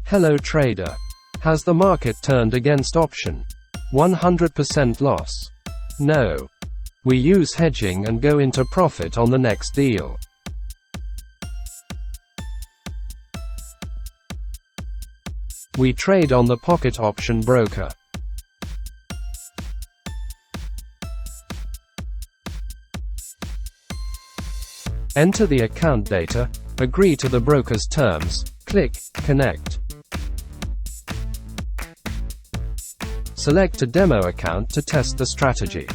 Hello trader. Has the market turned against option? 100% loss. No. We use hedging and go into profit on the next deal. We trade on the pocket option broker. Enter the account data, agree to the broker's terms, click Connect. Select a demo account to test the strategy.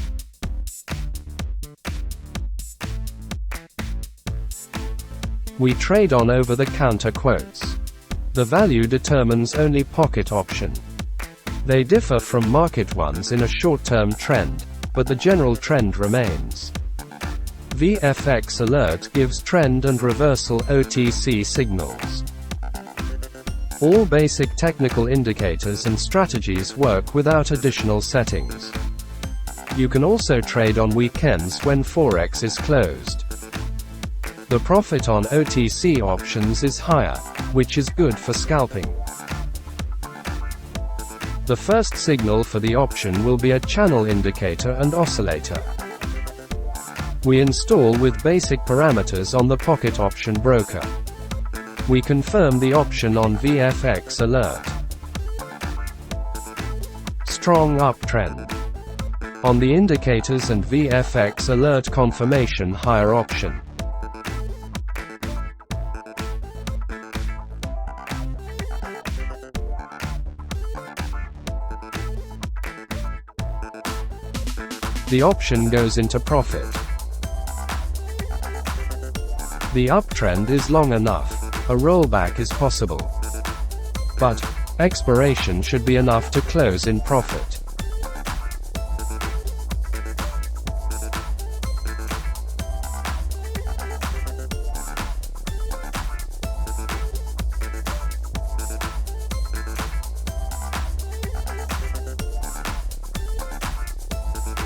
We trade on over-the-counter quotes. The value determines only pocket option. They differ from market ones in a short-term trend, but the general trend remains. VFX alert gives trend and reversal OTC signals. All basic technical indicators and strategies work without additional settings. You can also trade on weekends when Forex is closed. The profit on OTC options is higher, which is good for scalping. The first signal for the option will be a channel indicator and oscillator. We install with basic parameters on the pocket option broker. We confirm the option on VFX alert. Strong uptrend. On the indicators and VFX alert confirmation higher option. The option goes into profit. The uptrend is long enough. A rollback is possible. But expiration should be enough to close in profit.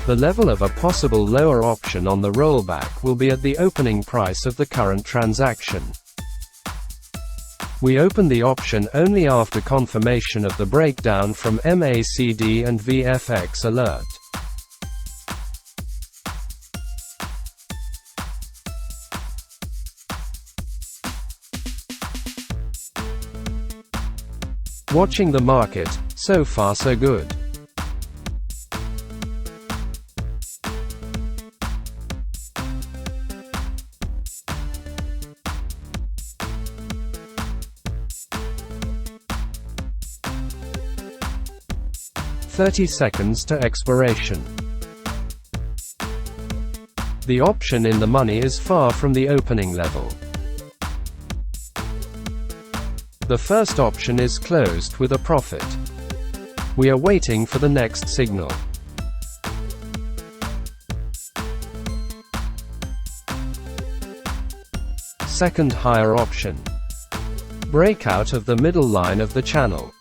The level of a possible lower option on the rollback will be at the opening price of the current transaction. We open the option only after confirmation of the breakdown from MACD and VFX alert. Watching the market, so far so good. "30 seconds to expiration." The option in the money is far from the opening level. The first option is closed with a profit. We are waiting for the next signal. Second higher option. Breakout of the middle line of the channel.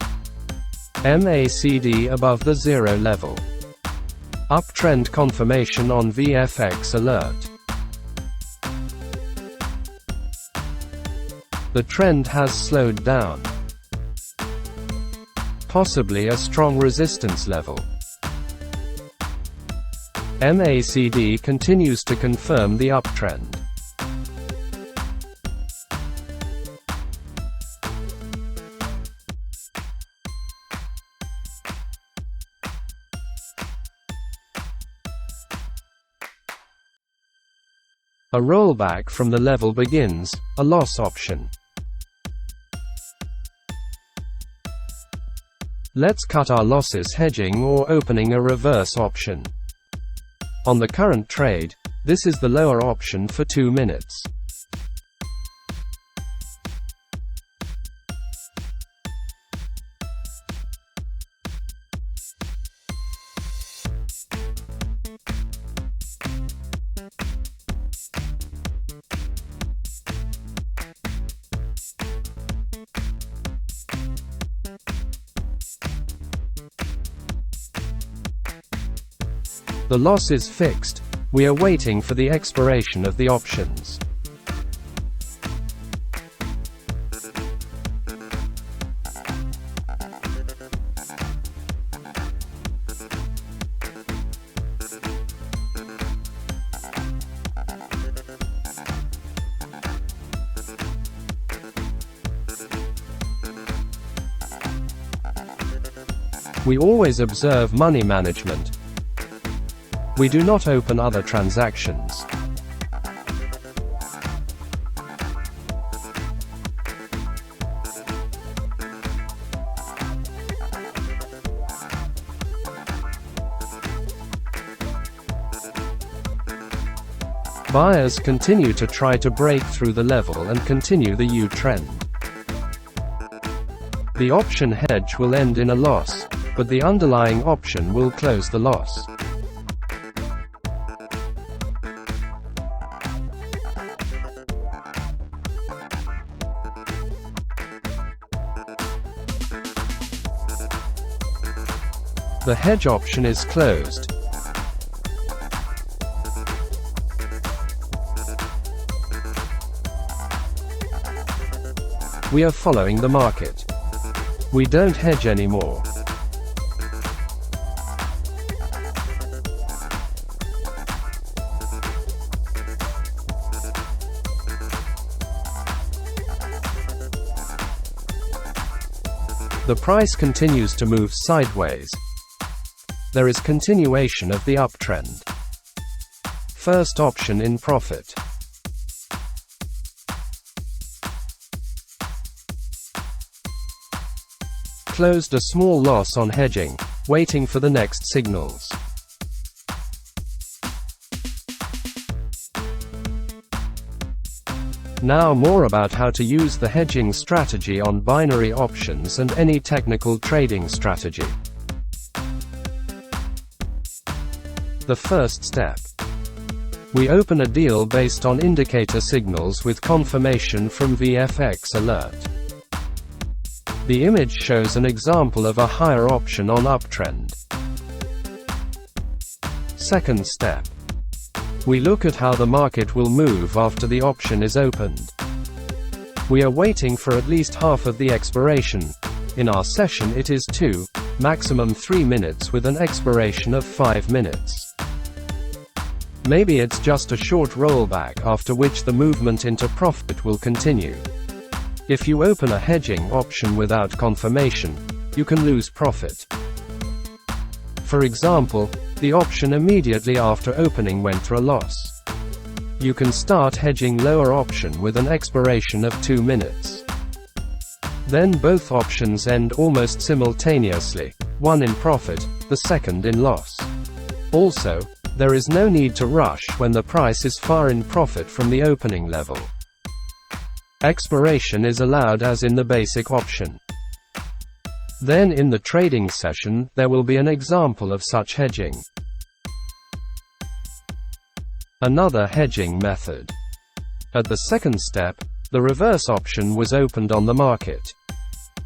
MACD above the zero level. Uptrend confirmation on VFX alert. The trend has slowed down. Possibly a strong resistance level. MACD continues to confirm the uptrend. A rollback from the level begins, a loss option. Let's cut our losses hedging or opening a reverse option. On the current trade, this is the lower option for 2 minutes. The loss is fixed. We are waiting for the expiration of the options. We always observe money management. We do not open other transactions. Buyers continue to try to break through the level and continue the U trend. The option hedge will end in a loss, but the underlying option will close the loss. The hedge option is closed. We are following the market. We don't hedge anymore. The price continues to move sideways. There is continuation of the uptrend. First option in profit. Closed a small loss on hedging, waiting for the next signals. Now more about how to use the hedging strategy on binary options and any technical trading strategy. The first step. We open a deal based on indicator signals with confirmation from VFX alert. The image shows an example of a higher option on uptrend. Second step. We look at how the market will move after the option is opened. We are waiting for at least half of the expiration. In our session it is 2, maximum 3 minutes with an expiration of 5 minutes. Maybe it's just a short rollback after which the movement into profit will continue. If you open a hedging option without confirmation, you can lose profit. For example, the option immediately after opening went through a loss. You can start hedging lower option with an expiration of 2 minutes. Then both options end almost simultaneously, one in profit, the second in loss. Also, there is no need to rush when the price is far in profit from the opening level. Expiration is allowed as in the basic option. Then in the trading session, there will be an example of such hedging. Another hedging method. At the second step, the reverse option was opened on the market.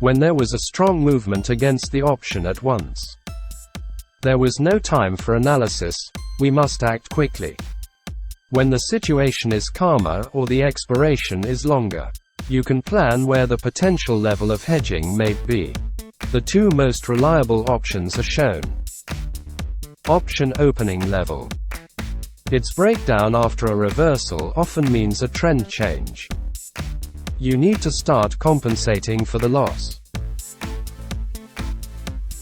When there was a strong movement against the option at once. There was no time for analysis, we must act quickly. When the situation is calmer or the expiration is longer, you can plan where the potential level of hedging may be. The two most reliable options are shown. Option opening level. Its breakdown after a reversal often means a trend change. You need to start compensating for the loss.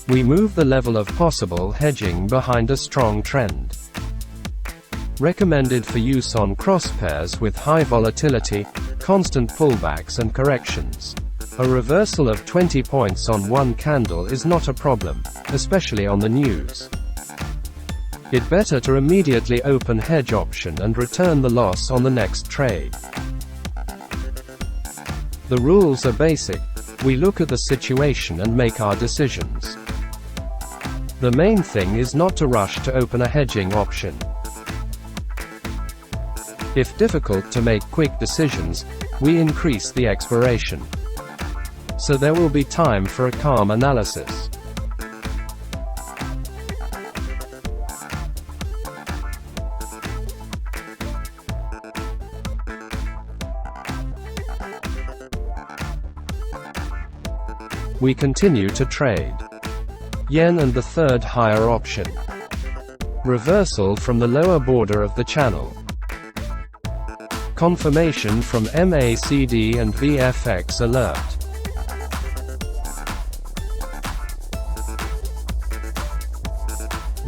We move the level of possible hedging behind a strong trend. Recommended for use on crosspairs with high volatility, constant pullbacks and corrections. A reversal of 20 points on one candle is not a problem, especially on the news. It's better to immediately open hedge option and return the loss on the next trade. The rules are basic. We look at the situation and make our decisions. The main thing is not to rush to open a hedging option. If difficult to make quick decisions, we increase the expiration. So there will be time for a calm analysis. We continue to trade. Yen and the third higher option. Reversal from the lower border of the channel. Confirmation from MACD and VFX alert.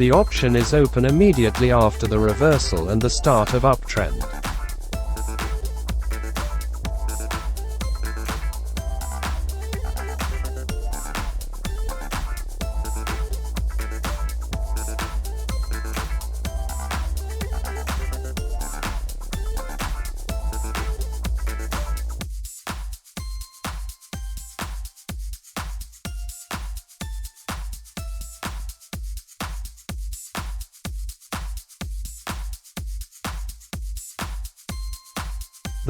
The option is open immediately after the reversal and the start of uptrend.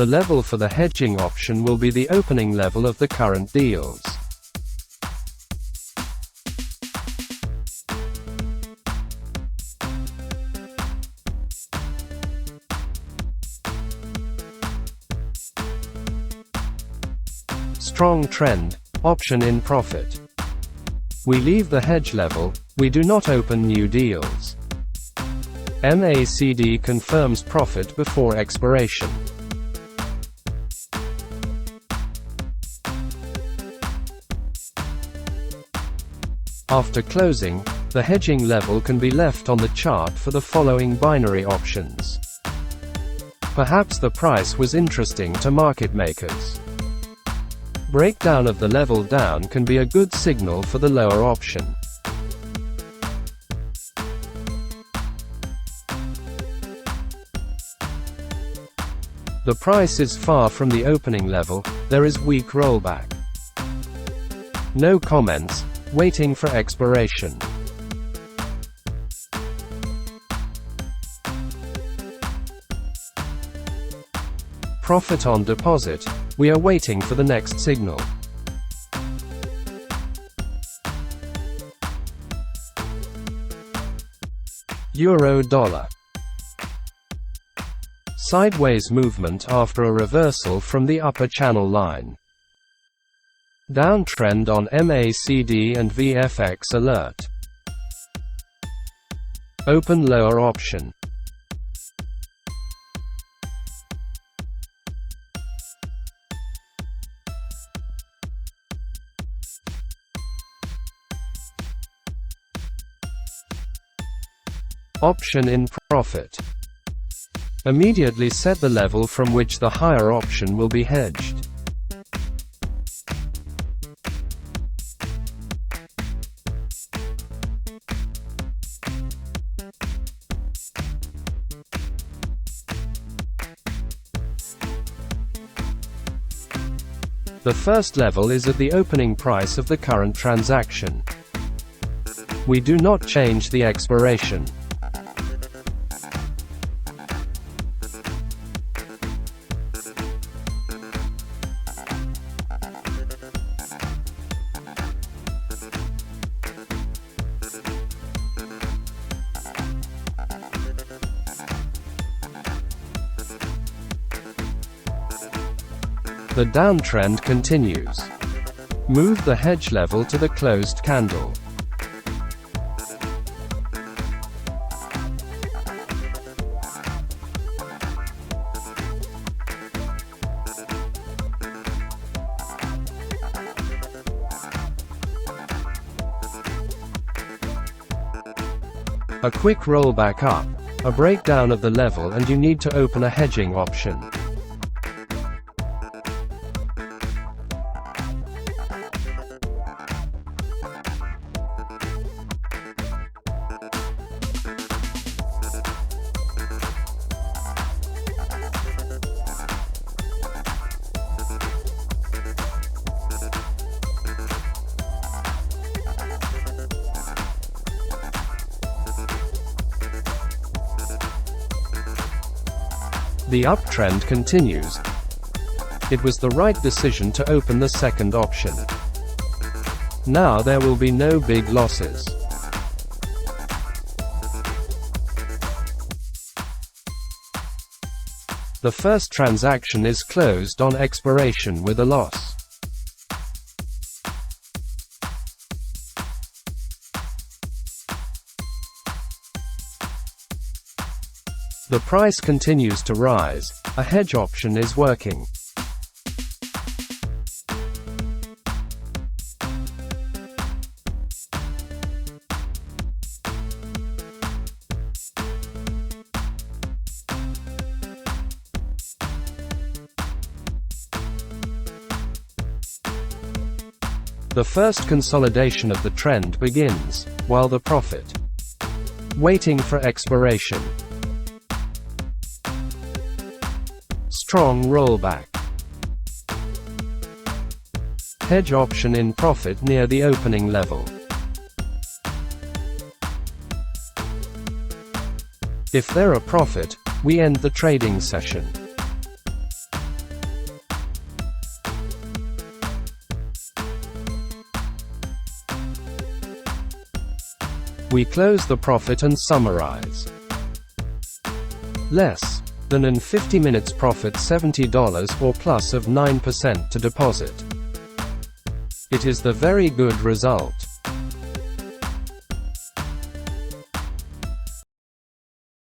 The level for the hedging option will be the opening level of the current deals. Strong trend, option in profit. We leave the hedge level, we do not open new deals. MACD confirms profit before expiration. After closing, the hedging level can be left on the chart for the following binary options. Perhaps the price was interesting to market makers. Breakdown of the level down can be a good signal for the lower option. The price is far from the opening level, there is weak rollback. No comments, waiting for expiration. Profit on deposit, we are waiting for the next signal. Euro dollar. Sideways movement after a reversal from the upper channel line. Downtrend on MACD and VFX alert. Open lower option. Option in profit. Immediately set the level from which the higher option will be hedged. The first level is at the opening price of the current transaction. We do not change the expiration. The downtrend continues. Move the hedge level to the closed candle. A quick rollback up, a breakdown of the level, and you need to open a hedging option. The uptrend continues. It was the right decision to open the second option. Now there will be no big losses. The first transaction is closed on expiration with a loss. The price continues to rise, a hedge option is working. The first consolidation of the trend begins, while the profit waiting for expiration. Strong rollback. Hedge option in profit near the opening level. If there are profit, we end the trading session. We close the profit and summarize. Less than in 50 minutes profit $70 or plus of 9% to deposit. It is the very good result.